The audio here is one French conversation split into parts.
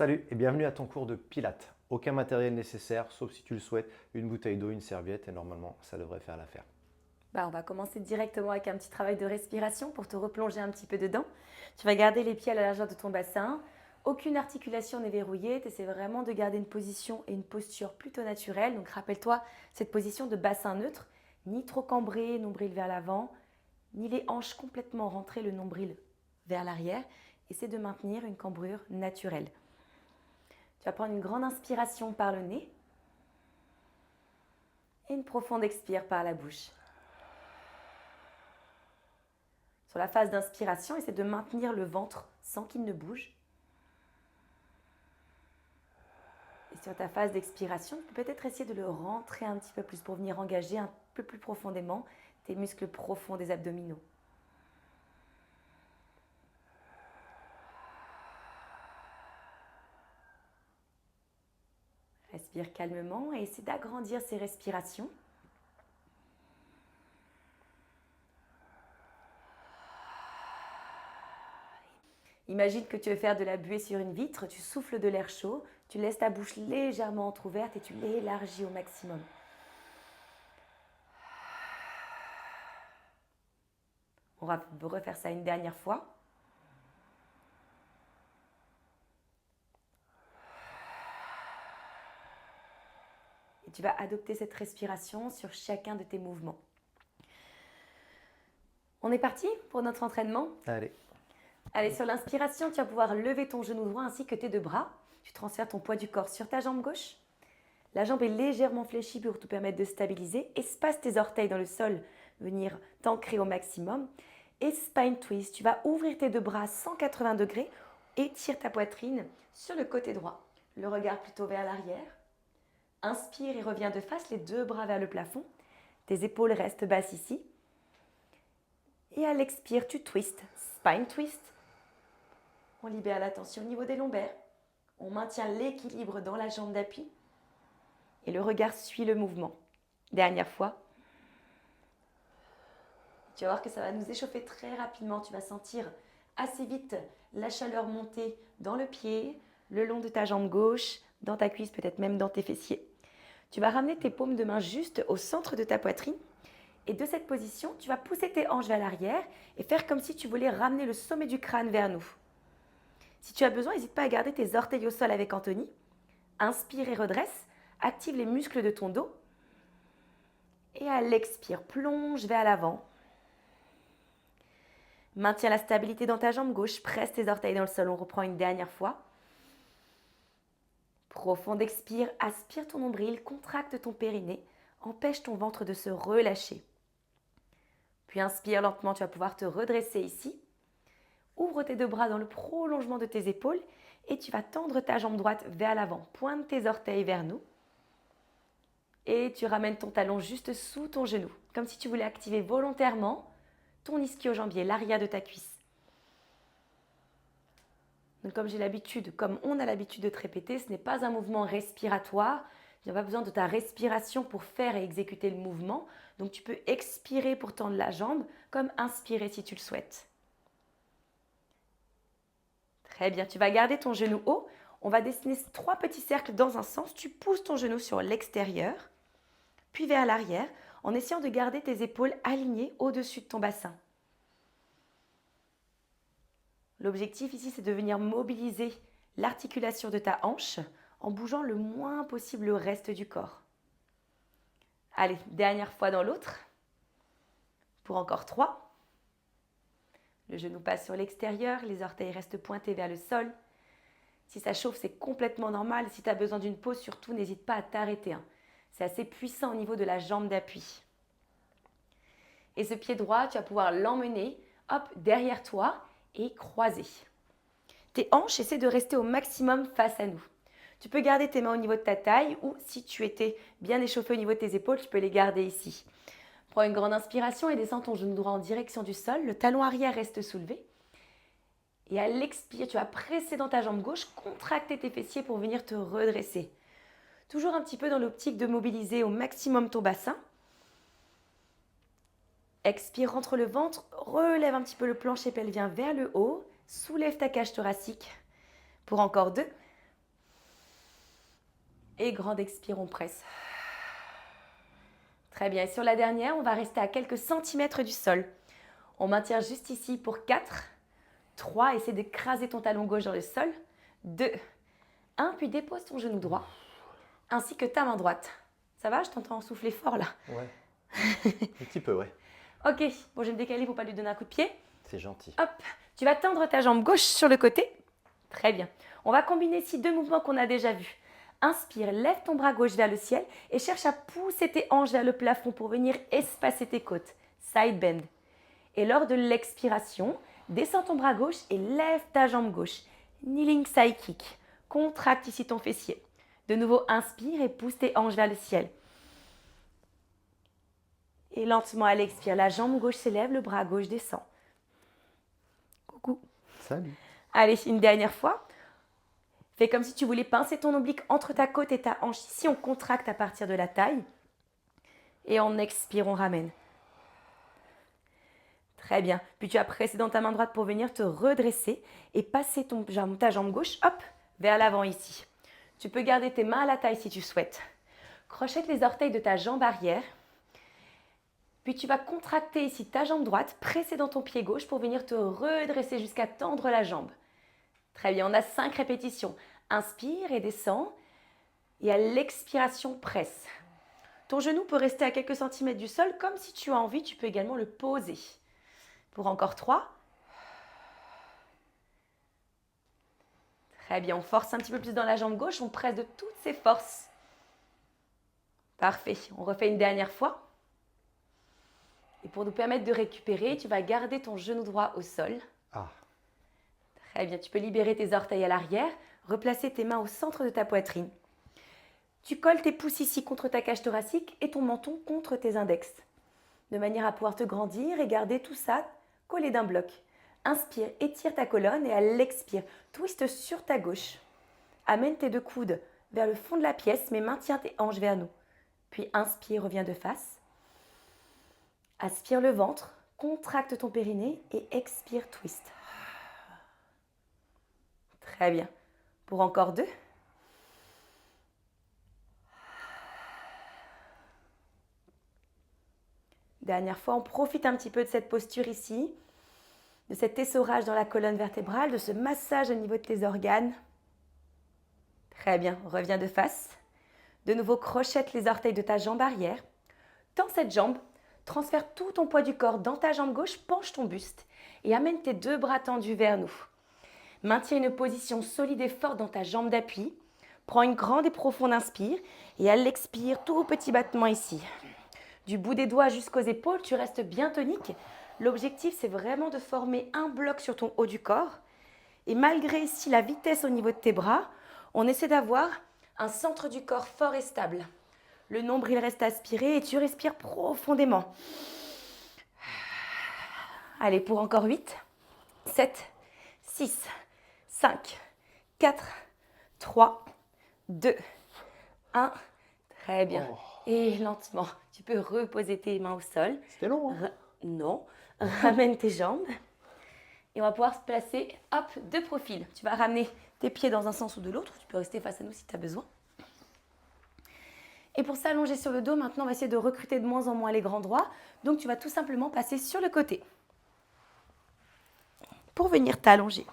Salut et bienvenue à ton cours de Pilates. Aucun matériel nécessaire, sauf si tu le souhaites, une bouteille d'eau, une serviette et normalement ça devrait faire l'affaire. On va commencer directement avec un petit travail de respiration pour te replonger un petit peu dedans. Tu vas garder les pieds à la largeur de ton bassin. Aucune articulation n'est verrouillée. Tu essaies vraiment de garder une position et une posture plutôt naturelle. Donc rappelle-toi cette position de bassin neutre, ni trop cambré, nombril vers l'avant, ni les hanches complètement rentrées, le nombril vers l'arrière. Essaie de maintenir une cambrure naturelle. Tu vas prendre une grande inspiration par le nez et une profonde expire par la bouche. Sur la phase d'inspiration, essaie de maintenir le ventre sans qu'il ne bouge. Et sur ta phase d'expiration, tu peux peut-être essayer de le rentrer un petit peu plus pour venir engager un peu plus profondément tes muscles profonds des abdominaux. Respire calmement et essaie d'agrandir ces respirations. Imagine que tu veux faire de la buée sur une vitre, tu souffles de l'air chaud, tu laisses ta bouche légèrement entrouverte et tu l'élargis au maximum. On va refaire ça une dernière fois. Et tu vas adopter cette respiration sur chacun de tes mouvements. On est parti pour notre entraînement. Allez, Allez, sur l'inspiration, tu vas pouvoir lever ton genou droit ainsi que tes deux bras. Tu transfères ton poids du corps sur ta jambe gauche. La jambe est légèrement fléchie pour te permettre de stabiliser. Espace tes orteils dans le sol, venir t'ancrer au maximum. Et spine twist, tu vas ouvrir tes deux bras à 180 degrés et tire ta poitrine sur le côté droit. Le regard plutôt vers l'arrière. Inspire et reviens de face, les deux bras vers le plafond. Tes épaules restent basses ici. Et à l'expire, tu twists, spine twist. On libère la tension au niveau des lombaires. On maintient l'équilibre dans la jambe d'appui. Et le regard suit le mouvement. Dernière fois. Tu vas voir que ça va nous échauffer très rapidement. Tu vas sentir assez vite la chaleur monter dans le pied, le long de ta jambe gauche, dans ta cuisse, peut-être même dans tes fessiers. Tu vas ramener tes paumes de main juste au centre de ta poitrine. Et de cette position, tu vas pousser tes hanches vers l'arrière et faire comme si tu voulais ramener le sommet du crâne vers nous. Si tu as besoin, n'hésite pas à garder tes orteils au sol avec Anthony. Inspire et redresse. Active les muscles de ton dos. Et à l'expire, plonge vers l'avant. Maintiens la stabilité dans ta jambe gauche. Presse tes orteils dans le sol. On reprend une dernière fois. Profonde expire. Aspire ton nombril. Contracte ton périnée. Empêche ton ventre de se relâcher. Puis inspire lentement. Tu vas pouvoir te redresser ici. Ouvre tes deux bras dans le prolongement de tes épaules et tu vas tendre ta jambe droite vers l'avant. Pointe tes orteils vers nous. Et tu ramènes ton talon juste sous ton genou, comme si tu voulais activer volontairement ton ischio-jambier, l'arrière de ta cuisse. Donc comme on a l'habitude de te répéter, ce n'est pas un mouvement respiratoire. Il n'y a pas besoin de ta respiration pour faire et exécuter le mouvement. Donc tu peux expirer pour tendre la jambe, comme inspirer si tu le souhaites. Très bien, tu vas garder ton genou haut. On va dessiner 3 petits cercles dans un sens. Tu pousses ton genou sur l'extérieur, puis vers l'arrière, en essayant de garder tes épaules alignées au-dessus de ton bassin. L'objectif ici, c'est de venir mobiliser l'articulation de ta hanche en bougeant le moins possible le reste du corps. Allez, dernière fois dans l'autre. Pour encore 3. Le genou passe sur l'extérieur, les orteils restent pointés vers le sol. Si ça chauffe, c'est complètement normal. Si tu as besoin d'une pause, surtout, n'hésite pas à t'arrêter. C'est assez puissant au niveau de la jambe d'appui. Et ce pied droit, tu vas pouvoir l'emmener derrière toi et croiser. Tes hanches, essaient de rester au maximum face à nous. Tu peux garder tes mains au niveau de ta taille ou si tu étais bien échauffé au niveau de tes épaules, tu peux les garder ici. Prends une grande inspiration et descends ton genou droit en direction du sol. Le talon arrière reste soulevé. Et à l'expire, tu vas presser dans ta jambe gauche, contracter tes fessiers pour venir te redresser. Toujours un petit peu dans l'optique de mobiliser au maximum ton bassin. Expire, rentre le ventre, relève un petit peu le plancher pelvien vers le haut. Soulève ta cage thoracique. Pour encore 2. Et grande expire, on presse. Très bien. Et sur la dernière, on va rester à quelques centimètres du sol. On maintient juste ici pour 4, 3, essaie d'écraser ton talon gauche dans le sol. 2, 1, puis dépose ton genou droit, ainsi que ta main droite. Ça va? Je t'entends souffler fort là. Ouais. Un petit peu, ouais. Ok, bon, je vais me décaler pour pas lui donner un coup de pied. C'est gentil. Hop, tu vas tendre ta jambe gauche sur le côté. Très bien. On va combiner ici 2 mouvements qu'on a déjà vus. Inspire, lève ton bras gauche vers le ciel et cherche à pousser tes hanches vers le plafond pour venir espacer tes côtes. Side bend. Et lors de l'expiration, descends ton bras gauche et lève ta jambe gauche. Kneeling side kick. Contracte ici ton fessier. De nouveau, inspire et pousse tes hanches vers le ciel. Et lentement, à l'expire, la jambe gauche s'élève, le bras gauche descend. Coucou. Salut. Allez, une dernière fois. Fais comme si tu voulais pincer ton oblique entre ta côte et ta hanche. Ici, on contracte à partir de la taille. Et en expire, on ramène. Très bien. Puis tu as pressé dans ta main droite pour venir te redresser et passer ta jambe gauche, hop, vers l'avant ici. Tu peux garder tes mains à la taille si tu souhaites. Crochette les orteils de ta jambe arrière. Puis tu vas contracter ici ta jambe droite, presser dans ton pied gauche pour venir te redresser jusqu'à tendre la jambe. Très bien, on a 5 répétitions. Inspire et descends. Et à l'expiration, presse. Ton genou peut rester à quelques centimètres du sol. Comme si tu as envie, tu peux également le poser. Pour encore 3. Très bien, on force un petit peu plus dans la jambe gauche. On presse de toutes ses forces. Parfait, on refait une dernière fois. Et pour nous permettre de récupérer, tu vas garder ton genou droit au sol. Ah. Très bien, tu peux libérer tes orteils à l'arrière, replacer tes mains au centre de ta poitrine. Tu colles tes pouces ici contre ta cage thoracique et ton menton contre tes index, de manière à pouvoir te grandir et garder tout ça collé d'un bloc. Inspire, étire ta colonne et à l'expire, twiste sur ta gauche. Amène tes 2 coudes vers le fond de la pièce, mais maintiens tes hanches vers nous. Puis inspire, reviens de face. Aspire le ventre, contracte ton périnée et expire, twist. Très bien. Pour encore 2. Dernière fois, on profite un petit peu de cette posture ici, de cet essorage dans la colonne vertébrale, de ce massage au niveau de tes organes. Très bien, reviens de face. De nouveau, crochette les orteils de ta jambe arrière. Tends cette jambe, transfère tout ton poids du corps dans ta jambe gauche, penche ton buste et amène tes 2 bras tendus vers nous. Maintiens une position solide et forte dans ta jambe d'appui. Prends une grande et profonde inspire et à l'expire, tout petit battement ici. Du bout des doigts jusqu'aux épaules, tu restes bien tonique. L'objectif, c'est vraiment de former un bloc sur ton haut du corps. Et malgré ici la vitesse au niveau de tes bras, on essaie d'avoir un centre du corps fort et stable. Le nombril reste aspiré et tu respires profondément. Allez, pour encore 8, 7, 6, 5, 4, 3, 2, 1. Très bien. Oh. Et lentement, tu peux reposer tes mains au sol. C'était long, hein? Non. Ramène tes jambes. Et on va pouvoir se placer, hop, de profil. Tu vas ramener tes pieds dans un sens ou de l'autre. Tu peux rester face à nous si tu as besoin. Et pour s'allonger sur le dos, maintenant, on va essayer de recruter de moins en moins les grands droits. Donc, tu vas tout simplement passer sur le côté pour venir t'allonger.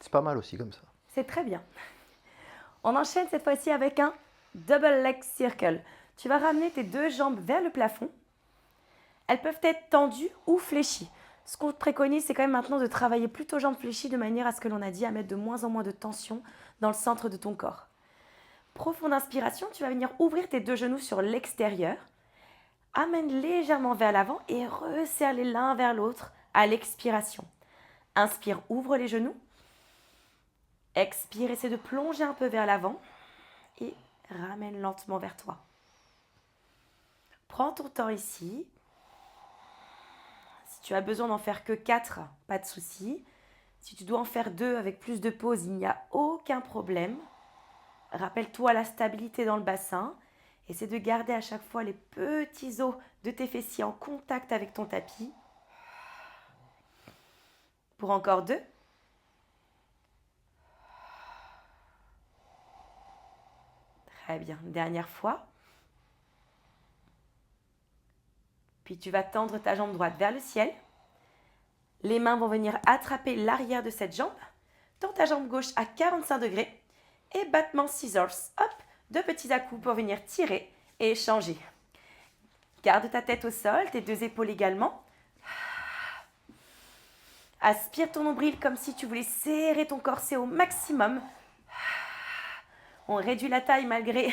C'est pas mal aussi comme ça. C'est très bien. On enchaîne cette fois-ci avec un double leg circle. Tu vas ramener tes 2 jambes vers le plafond. Elles peuvent être tendues ou fléchies. Ce qu'on te préconise, c'est quand même maintenant de travailler plutôt jambes fléchies de manière à ce que l'on a dit, à mettre de moins en moins de tension dans le centre de ton corps. Profonde inspiration, tu vas venir ouvrir tes 2 genoux sur l'extérieur. Amène légèrement vers l'avant et resserre-les l'un vers l'autre à l'expiration. Inspire, ouvre les genoux. Expire, essaie de plonger un peu vers l'avant et ramène lentement vers toi. Prends ton temps ici. Si tu as besoin d'en faire que 4, pas de souci. Si tu dois en faire 2 avec plus de pause, il n'y a aucun problème. Rappelle-toi la stabilité dans le bassin. Essaie de garder à chaque fois les petits os de tes fessiers en contact avec ton tapis. Pour encore 2. Très bien. Dernière fois. Puis tu vas tendre ta jambe droite vers le ciel. Les mains vont venir attraper l'arrière de cette jambe. Tends ta jambe gauche à 45 degrés. Et battement scissors. Hop, 2 petits à-coups pour venir tirer et échanger. Garde ta tête au sol, tes 2 épaules également. Aspire ton nombril comme si tu voulais serrer ton corset au maximum. On réduit la taille malgré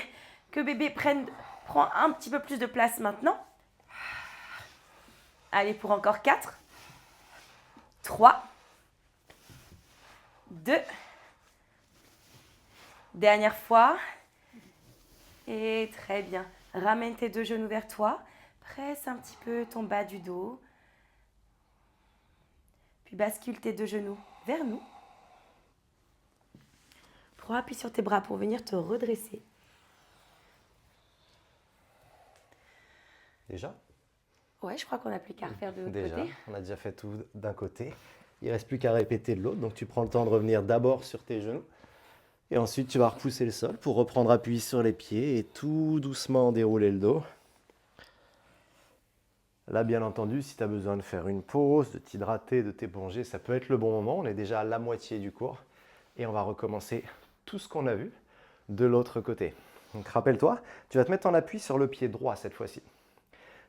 que bébé prend un petit peu plus de place maintenant. Allez, pour encore 4, 3, 2. Dernière fois. Et très bien. Ramène tes 2 genoux vers toi. Presse un petit peu ton bas du dos. Puis bascule tes 2 genoux vers nous. Prends appui sur tes bras pour venir te redresser. Déjà? Ouais, je crois qu'on n'a plus qu'à refaire de l'autre Déjà, côté. on a déjà fait tout d'un côté. Il ne reste plus qu'à répéter de l'autre. Donc tu prends le temps de revenir d'abord sur tes genoux. Et ensuite, tu vas repousser le sol pour reprendre appui sur les pieds et tout doucement dérouler le dos. Là, bien entendu, si tu as besoin de faire une pause, de t'hydrater, de t'éponger, ça peut être le bon moment. On est déjà à la moitié du cours. Et on va recommencer tout ce qu'on a vu de l'autre côté. Donc rappelle-toi, tu vas te mettre en appui sur le pied droit cette fois-ci.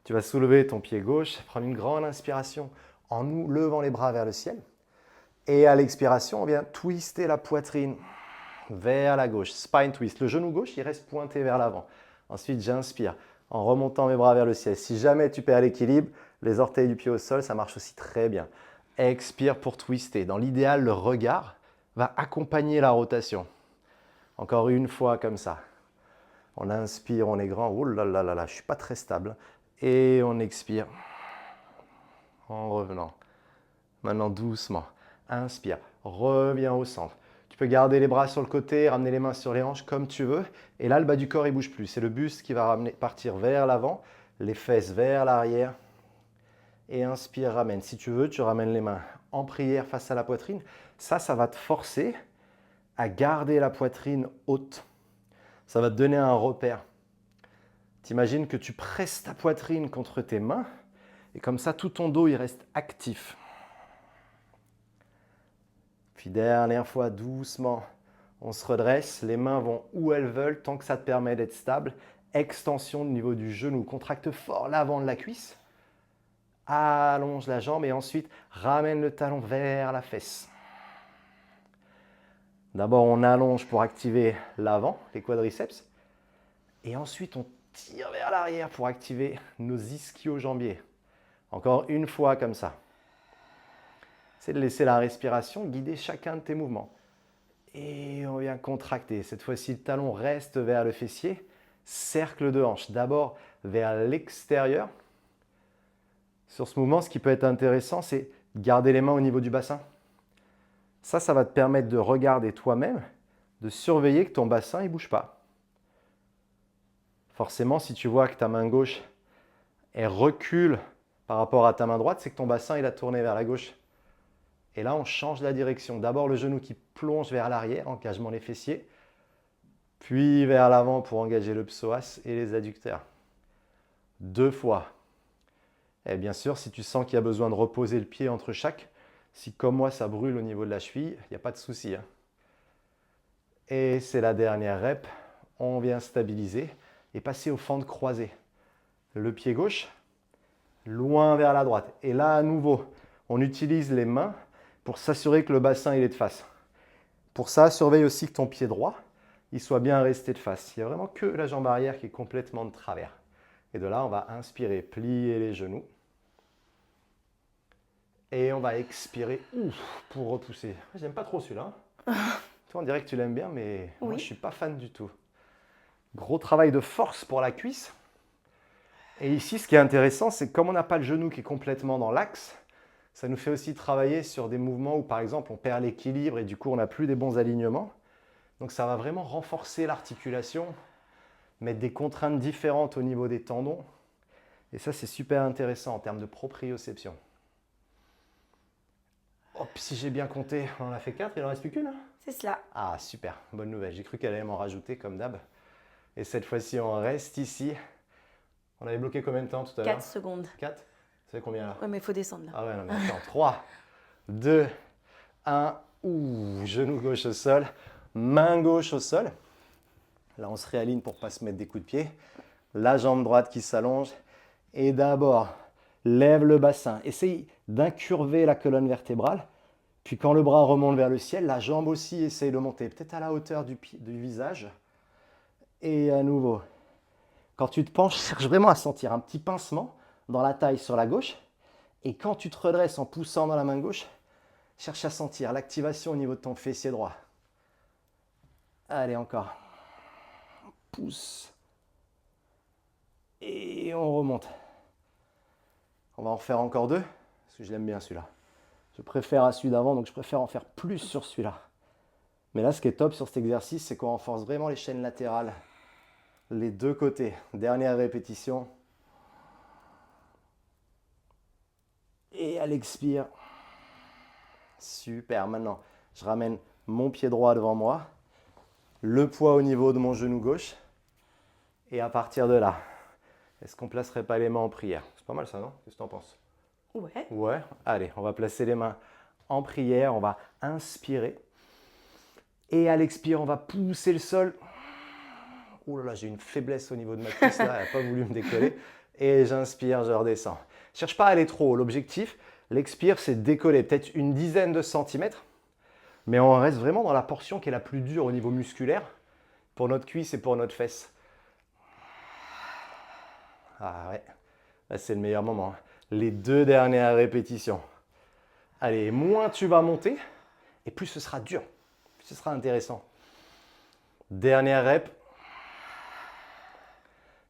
Tu vas soulever ton pied gauche, prendre une grande inspiration en nous levant les bras vers le ciel. Et à l'expiration, on vient twister la poitrine vers la gauche, spine twist. Le genou gauche, il reste pointé vers l'avant. Ensuite, j'inspire en remontant mes bras vers le ciel. Si jamais tu perds l'équilibre, les orteils du pied au sol, ça marche aussi très bien. Expire pour twister. Dans l'idéal, le regard va accompagner la rotation. Encore une fois comme ça. On inspire, on est grand. Oh là là là là, je ne suis pas très stable. Et on expire en revenant. Maintenant, doucement. Inspire, reviens au centre. Tu peux garder les bras sur le côté, ramener les mains sur les hanches comme tu veux. Et là, le bas du corps, il ne bouge plus. C'est le buste qui va partir vers l'avant, les fesses vers l'arrière. Et inspire, ramène. Si tu veux, tu ramènes les mains en prière face à la poitrine. Ça va te forcer à garder la poitrine haute. Ça va te donner un repère. T'imagines que tu presses ta poitrine contre tes mains et comme ça, tout ton dos, il reste actif. Puis dernière fois, doucement, on se redresse. Les mains vont où elles veulent tant que ça te permet d'être stable. Extension au niveau du genou. Contracte fort l'avant de la cuisse. Allonge la jambe et ensuite, ramène le talon vers la fesse. D'abord, on allonge pour activer l'avant, les quadriceps. Et ensuite, on tire vers l'arrière pour activer nos ischio-jambiers. Encore une fois comme ça. C'est de laisser la respiration guider chacun de tes mouvements. Et on vient contracter. Cette fois-ci, le talon reste vers le fessier. Cercle de hanche. D'abord vers l'extérieur. Sur ce mouvement, ce qui peut être intéressant, c'est garder les mains au niveau du bassin. Ça va te permettre de regarder toi-même, de surveiller que ton bassin ne bouge pas. Forcément, si tu vois que ta main gauche elle recule par rapport à ta main droite, c'est que ton bassin il a tourné vers la gauche. Et là, on change la direction. D'abord, le genou qui plonge vers l'arrière, engagement des fessiers, puis vers l'avant pour engager le psoas et les adducteurs. 2 fois. Et bien sûr, si tu sens qu'il y a besoin de reposer le pied entre chaque, si comme moi ça brûle au niveau de la cheville, il n'y a pas de souci. Et c'est la dernière rep. On vient stabiliser et passer au fentes croisées. Le pied gauche, loin vers la droite. Et là, à nouveau, on utilise les mains pour s'assurer que le bassin il est de face. Pour ça, surveille aussi que ton pied droit il soit bien resté de face. Il n'y a vraiment que la jambe arrière qui est complètement de travers. Et de là, on va inspirer, plier les genoux. Et on va expirer pour repousser. J'aime pas trop celui-là. Toi, on dirait que tu l'aimes bien, mais moi, je ne suis pas fan du tout. Gros travail de force pour la cuisse. Et ici, ce qui est intéressant, c'est que comme on n'a pas le genou qui est complètement dans l'axe, ça nous fait aussi travailler sur des mouvements où, par exemple, on perd l'équilibre et du coup, on n'a plus des bons alignements. Donc, ça va vraiment renforcer l'articulation, mettre des contraintes différentes au niveau des tendons. Et ça, c'est super intéressant en termes de proprioception. Hop, si j'ai bien compté, on en a fait 4, il n'en reste plus qu'une. C'est cela. Ah, super, bonne nouvelle. J'ai cru qu'elle allait m'en rajouter comme d'hab. Et cette fois-ci, on reste ici. On avait bloqué combien de temps tout à l'heure? 4 secondes. 4? Ça fait combien là? Ouais, mais il faut descendre là. Ah ouais, non mais attends. 3, 2, 1. Ouh, genou gauche au sol, main gauche au sol. Là, on se réaligne pour ne pas se mettre des coups de pied. La jambe droite qui s'allonge. Et d'abord, lève le bassin. Essaye d'incurver la colonne vertébrale. Puis quand le bras remonte vers le ciel, la jambe aussi essaye de monter, peut-être à la hauteur du visage. Et à nouveau, quand tu te penches, cherche vraiment à sentir un petit pincement dans la taille sur la gauche. Et quand tu te redresses en poussant dans la main gauche, cherche à sentir l'activation au niveau de ton fessier droit. Allez, encore. Pousse. Et on remonte. On va en faire encore 2, parce que je l'aime bien celui-là. Je préfère à celui d'avant, donc je préfère en faire plus sur celui-là. Mais là, ce qui est top sur cet exercice, c'est qu'on renforce vraiment les chaînes latérales, les deux côtés. Dernière répétition. Et à l'expire. Super. Maintenant, je ramène mon pied droit devant moi, le poids au niveau de mon genou gauche. Et à partir de là, est-ce qu'on ne placerait pas les mains en prière? C'est pas mal ça, non? Qu'est-ce que tu en penses? Ouais. Ouais. Allez, on va placer les mains en prière. On va inspirer. Et à l'expire, on va pousser le sol. Ouh là là, j'ai une faiblesse au niveau de ma cuisse là, elle n'a pas voulu me décoller. Et j'inspire, je redescends. Cherche pas à aller trop haut. L'objectif, l'expire, c'est de décoller peut-être une dizaine de centimètres. Mais on reste vraiment dans la portion qui est la plus dure au niveau musculaire pour notre cuisse et pour notre fesse. Ah ouais, là c'est le meilleur moment. Les 2 dernières répétitions. Allez, moins tu vas monter et plus ce sera dur, plus ce sera intéressant. Dernière rep.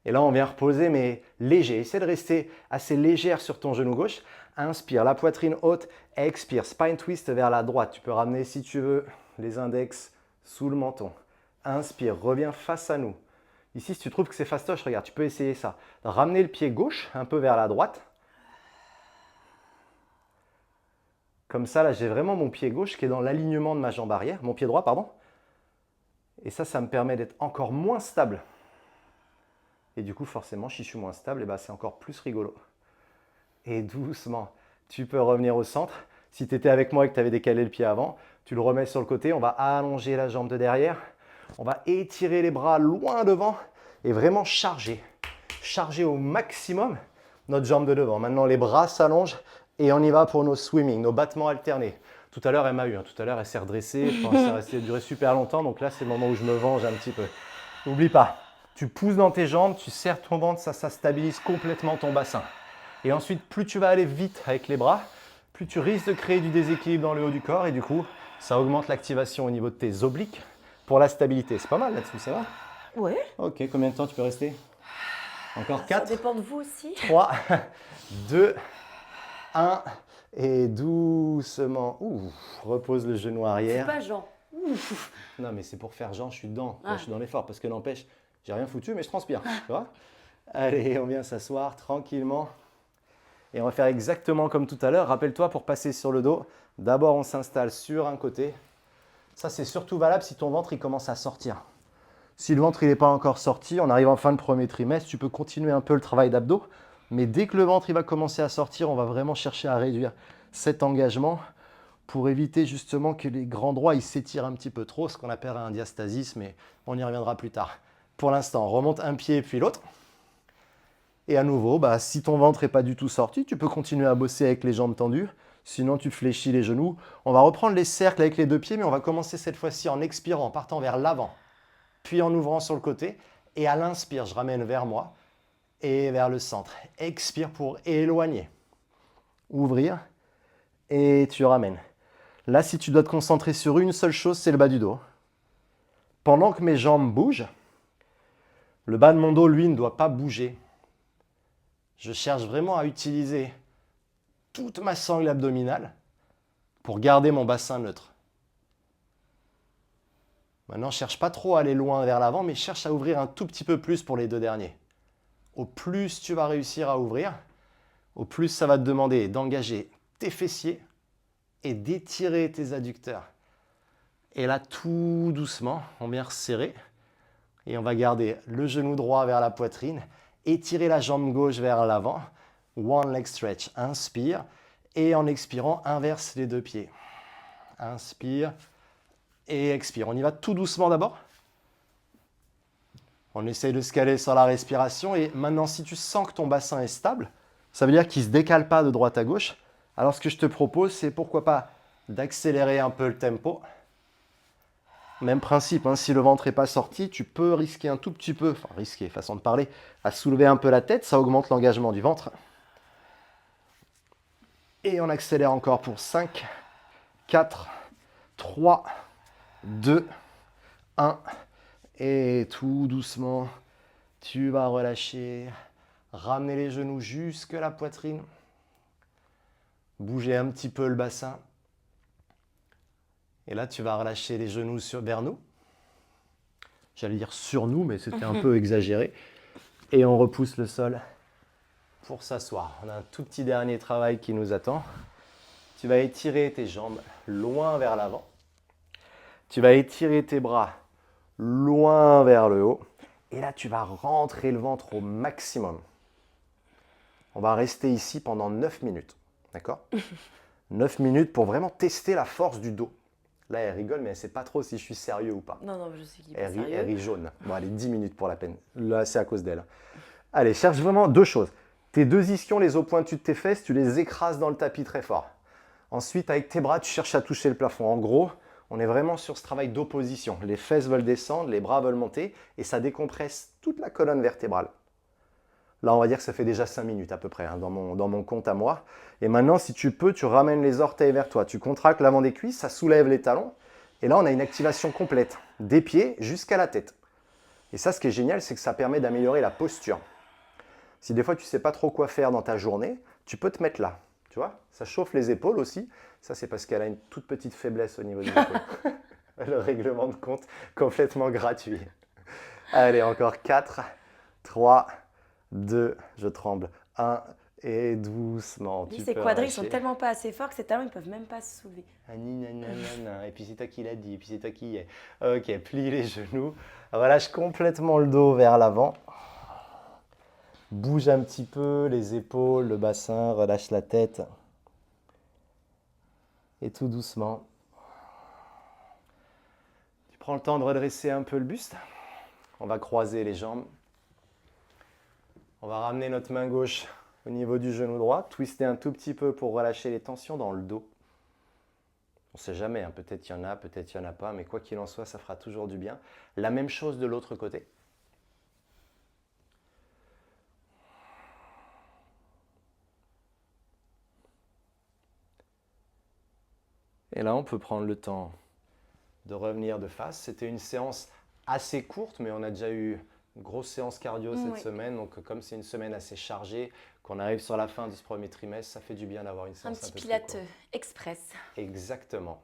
Et là, on vient reposer, mais léger. Essaie de rester assez légère sur ton genou gauche. Inspire, la poitrine haute. Expire, spine twist vers la droite. Tu peux ramener, si tu veux, les index sous le menton. Inspire, reviens face à nous. Ici, si tu trouves que c'est fastoche, regarde, tu peux essayer ça. Ramener le pied gauche un peu vers la droite. Comme ça, là, j'ai vraiment mon pied gauche qui est dans l'alignement de ma jambe arrière. Mon pied droit, pardon. Et ça me permet d'être encore moins stable. Et du coup, forcément, si je suis moins stable, c'est encore plus rigolo. Et doucement, tu peux revenir au centre. Si tu étais avec moi et que tu avais décalé le pied avant, tu le remets sur le côté. On va allonger la jambe de derrière. On va étirer les bras loin devant et vraiment charger. Charger au maximum notre jambe de devant. Maintenant, les bras s'allongent et on y va pour nos swimming, nos battements alternés. Tout à l'heure, elle m'a eu. Tout à l'heure, elle s'est redressée. Je pense que ça a duré super longtemps. Donc là, c'est le moment où je me venge un petit peu. N'oublie pas. Tu pousses dans tes jambes, tu serres ton ventre, ça stabilise complètement ton bassin. Et ensuite, plus tu vas aller vite avec les bras, plus tu risques de créer du déséquilibre dans le haut du corps. Et du coup, ça augmente l'activation au niveau de tes obliques pour la stabilité. C'est pas mal là-dessus, ça va? Ouais. Ok, combien de temps tu peux rester? Encore 4, Ça dépend de vous aussi. 3, 2, 1. Et doucement, repose le genou C'est arrière. pas Jean. Ouf. Non, mais c'est pour faire genre, je suis dedans. Ah. Je suis dans l'effort parce que n'empêche, j'ai rien foutu, mais je transpire. Tu vois? Allez, on vient s'asseoir tranquillement. Et on va faire exactement comme tout à l'heure. Rappelle-toi, pour passer sur le dos, d'abord on s'installe sur un côté. Ça, c'est surtout valable si ton ventre il commence à sortir. Si le ventre n'est pas encore sorti, on arrive en fin de premier trimestre, tu peux continuer un peu le travail d'abdos. Mais dès que le ventre il va commencer à sortir, on va vraiment chercher à réduire cet engagement pour éviter justement que les grands droits ils s'étirent un petit peu trop, ce qu'on appelle un diastasis, mais on y reviendra plus tard. Pour l'instant, remonte un pied puis l'autre. Et à nouveau, si ton ventre n'est pas du tout sorti, tu peux continuer à bosser avec les jambes tendues. Sinon, tu fléchis les genoux. On va reprendre les cercles avec les 2 pieds, mais on va commencer cette fois-ci en expirant, en partant vers l'avant, puis en ouvrant sur le côté. Et à l'inspire, je ramène vers moi et vers le centre. Expire pour éloigner. Ouvrir et tu ramènes. Là, si tu dois te concentrer sur une seule chose, c'est le bas du dos. Pendant que mes jambes bougent, le bas de mon dos, lui, ne doit pas bouger. Je cherche vraiment à utiliser toute ma sangle abdominale pour garder mon bassin neutre. Maintenant, je ne cherche pas trop à aller loin vers l'avant, mais je cherche à ouvrir un tout petit peu plus pour les 2 derniers. Au plus tu vas réussir à ouvrir, au plus ça va te demander d'engager tes fessiers et d'étirer tes adducteurs. Et là, tout doucement, on vient resserrer Et on va garder le genou droit vers la poitrine. Étirer la jambe gauche vers l'avant. One leg stretch. Inspire. Et en expirant, inverse les deux pieds. Inspire et expire. On y va tout doucement d'abord. On essaye de se caler sur la respiration. Et maintenant, si tu sens que ton bassin est stable, ça veut dire qu'il ne se décale pas de droite à gauche. Alors, ce que je te propose, c'est pourquoi pas d'accélérer un peu le tempo. Même principe, hein, si le ventre n'est pas sorti, tu peux risquer un tout petit peu, enfin risquer, façon de parler, à soulever un peu la tête, ça augmente l'engagement du ventre. Et on accélère encore pour 5, 4, 3, 2, 1. Et tout doucement, tu vas relâcher, ramener les genoux jusque la poitrine, bouger un petit peu le bassin. Et là, tu vas relâcher les genoux vers nous. J'allais dire sur nous, mais c'était un peu exagéré. Et on repousse le sol pour s'asseoir. On a un tout petit dernier travail qui nous attend. Tu vas étirer tes jambes loin vers l'avant. Tu vas étirer tes bras loin vers le haut. Et là, tu vas rentrer le ventre au maximum. On va rester ici pendant 9 minutes. D'accord? 9 minutes pour vraiment tester la force du dos. Là, elle rigole, mais elle ne sait pas trop si je suis sérieux ou pas. Non, non, je sais qu'il est pas sérieux. Elle rit jaune. Bon, allez, 10 minutes pour la peine. Là, c'est à cause d'elle. Allez, cherche vraiment deux choses. Tes deux ischions, les os pointus de tes fesses, tu les écrases dans le tapis très fort. Ensuite, avec tes bras, tu cherches à toucher le plafond. En gros, on est vraiment sur ce travail d'opposition. Les fesses veulent descendre, les bras veulent monter, et ça décompresse toute la colonne vertébrale. Là, on va dire que ça fait déjà 5 minutes à peu près, hein, dans mon compte à moi. Et maintenant, si tu peux, tu ramènes les orteils vers toi. Tu contractes l'avant des cuisses, ça soulève les talons. Et là, on a une activation complète, des pieds jusqu'à la tête. Et ça, ce qui est génial, c'est que ça permet d'améliorer la posture. Si des fois, tu ne sais pas trop quoi faire dans ta journée, tu peux te mettre là. Tu vois, ça chauffe les épaules aussi. Ça, c'est parce qu'elle a une toute petite faiblesse au niveau des épaules. Le règlement de compte complètement gratuit. Allez, encore 4, 3, 2, je tremble, 1, et doucement, Lui, tu ses peux quadris, ils sont relâcher. tellement pas assez forts que ses talons, ils peuvent même pas se soulever. Ah, nanana. Et puis c'est toi qui l'as dit, et puis c'est toi qui y est. Ok, plie les genoux, relâche complètement le dos vers l'avant. Bouge un petit peu les épaules, le bassin, relâche la tête. Et tout doucement. Tu prends le temps de redresser un peu le buste. On va croiser les jambes. On va ramener notre main gauche au niveau du genou droit, twister un tout petit peu pour relâcher les tensions dans le dos. On ne sait jamais, hein, peut-être il y en a, peut-être il n'y en a pas, mais quoi qu'il en soit, ça fera toujours du bien. La même chose de l'autre côté. Et là, on peut prendre le temps de revenir de face. C'était une séance assez courte, mais on a déjà eu une grosse séance cardio cette semaine. Donc, comme c'est une semaine assez chargée, qu'on arrive sur la fin de ce premier trimestre, ça fait du bien d'avoir une séance un peu plus courte. Un petit Pilates express. Exactement.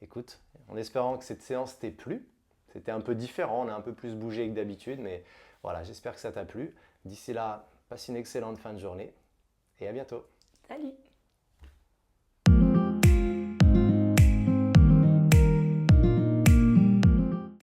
Écoute, en espérant que cette séance t'ait plu, c'était un peu différent, on a un peu plus bougé que d'habitude, mais voilà, j'espère que ça t'a plu. D'ici là, passe une excellente fin de journée et à bientôt. Salut!